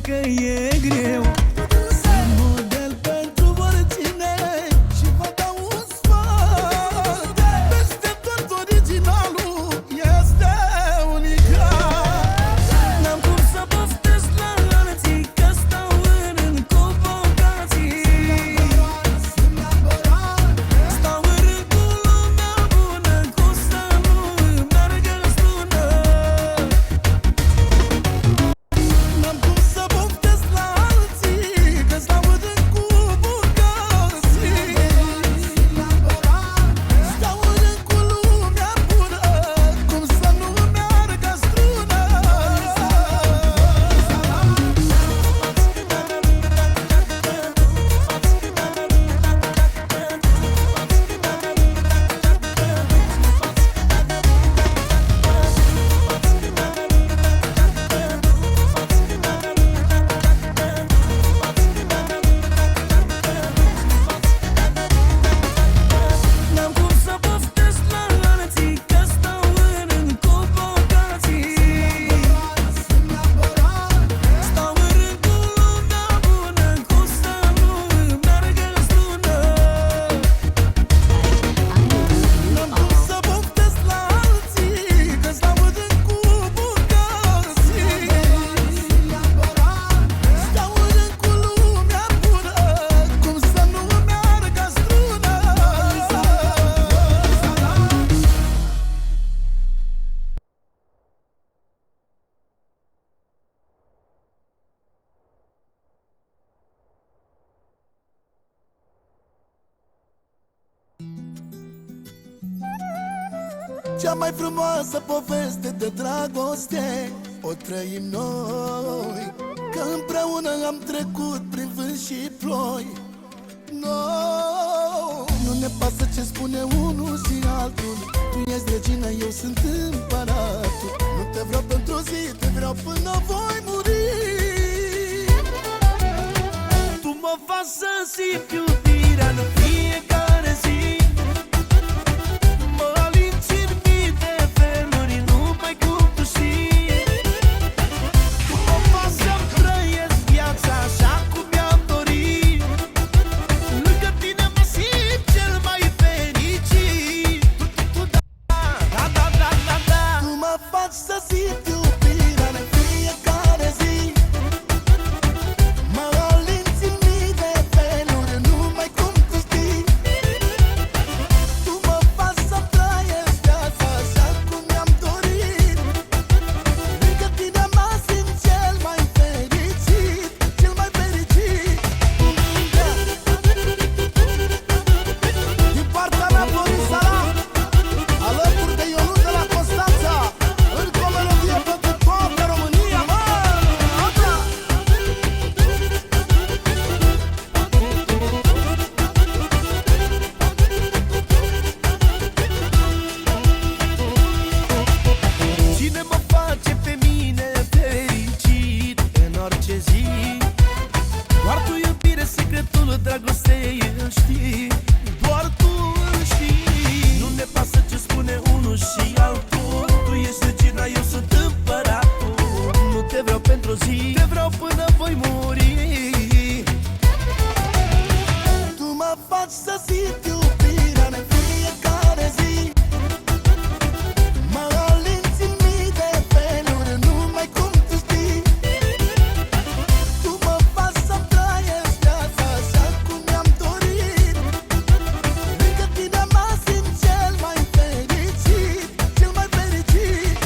că e greu. Sunt model pentru oricine și vă dau un sfat: peste tot originalul este unicat. N-am cum să poftesc la alții, că stau în rând cu bogații. Stau în rând cu lumea bună, cu să nu îmi meargă strună. N-am cum să poftesc la alții, că stau în rând cu bogații. Stau în rând cu lumea bună, cum să nu îmi meargă strună. N-am cum să poftesc la alții, că stau în rând cu bogații. Stau în rând cu lumea bună, cum să nu îmi meargă strună. N-am cum să poftesc la alții, că stau în rând cu bogații. Stau în rând cu lumea bună, cum să nu îmi meargă strună. Cea mai frumoasă poveste de dragoste o trăim noi, că împreună am trecut prin vânt și ploi. Nu ne pasă ce spune unul și altul. Tu ești regina, eu sunt împăratul. Nu te vreau pentru zi, te vreau până voi muri. Tu mă faci să simt iubirea în fiecare zi. Mă alinți în mii de feluri, numai cum tu știi. Tu mă faci să-mi trăiesc viața așa cum mi-am dorit. Lângă tine mă simt cel mai fericit. Tu Tu mă faci să simt iubirea în fiecare zi. Mă alinți în mii de feluri, numai cum tu știi. Tu mă faci să-mi trăiesc viața așa cum mi-am dorit. Lângă tine mă simt cel mai fericit, cel mai fericit. Din partea mea, Florin Salam, alături de Ionut de la Constanța, încă o melodie pentru toată România, mă! Cine mă face pe mine fericit în orice zi? Doar tu, iubire, secretul dragostei îl știi. Doar tu îl știi. Nu ne pasă ce spune unul și altul. Tu ești regina, eu sunt împăratul. Nu te vreau pentru zi, te vreau până voi muri. Tu mă faci să simt iubirea în fiecare zi. Mă alinți în mii de feluri, numai cum tu știi. Tu mă faci să-mi trăiesc viața așa cum mi-am dorit. Lângă tine mă simt cel mai fericit, cel mai fericit.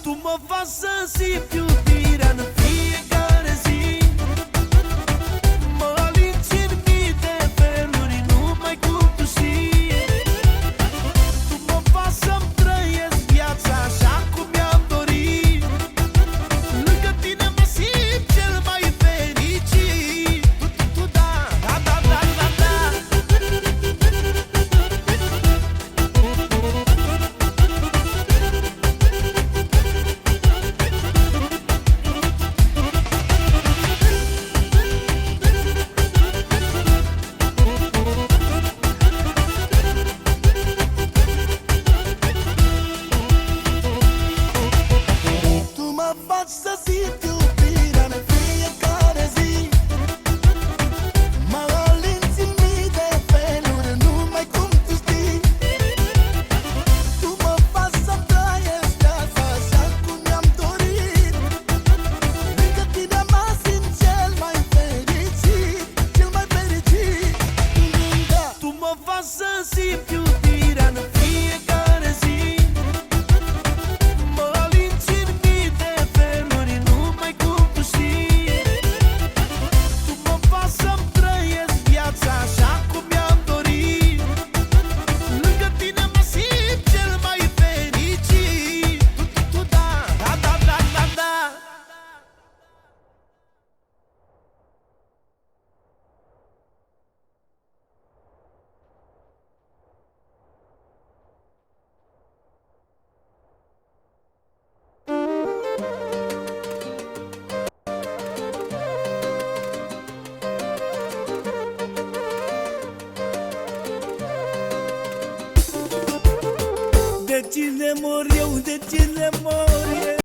Tu mă faci să simt iubirea în fiecare zi. Mă alinți în mii de feluri, numai cum tu știi. Tu mă faci să-mi trăiesc viața așa cum mi-am dorit. Lângă tine mă simt cel mai fericit. Tu da. Tu mă faci să simt iubirea în fiecare zi. cine mor eu, de cine mor eu?